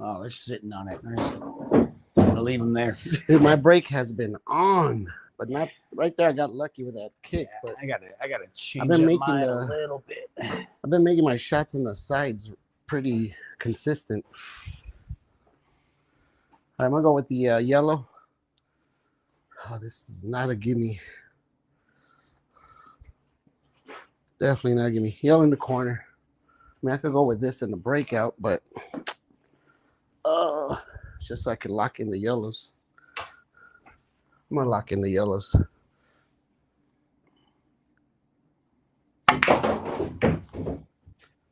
Oh, they're sitting on it. So I'm gonna leave them there. Dude, my brake has been on, but not right there. I got lucky with that kick. Yeah, but I gotta change been up making mine a little bit. I've been making my shots on the sides pretty consistent. All right, I'm gonna go with the yellow. Oh, this is not a gimme. Definitely not a gimme. Yellow in the corner. I mean, I could go with this in the breakout, but just so I can lock in the yellows. I'm gonna lock in the yellows.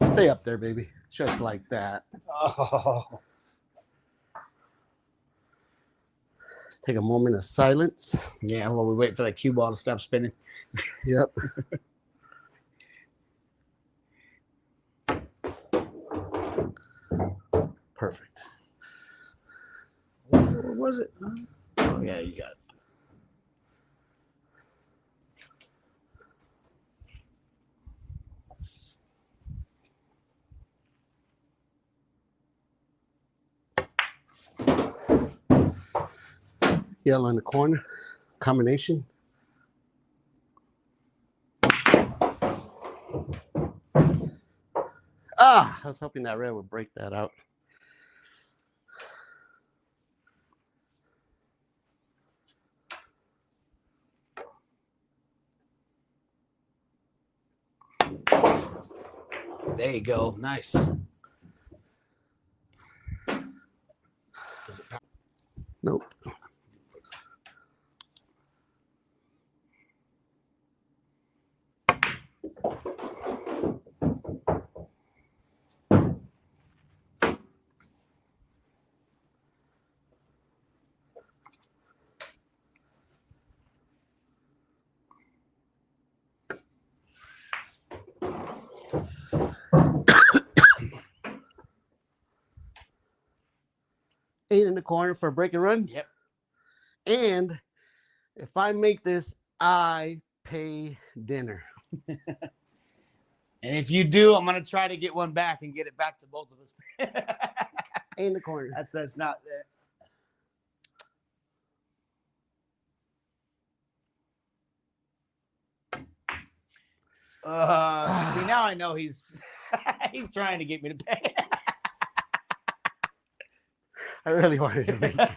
Stay up there, baby. Just like that. Oh. Let's take a moment of silence. Yeah, well, we wait for the cue ball to stop spinning. Yep. Perfect. What was it? Oh, yeah, you got it. Yellow in the corner. Combination. I was hoping that red would break that out. There you go. Nice. Nope. Eight in the corner for a break and run. Yep. And if I make this, I pay dinner. And if you do, I'm gonna try to get one back and get it back to both of us. Eight in the corner. That's not there. See, now I know he's he's trying to get me to pay. I really wanted to make it.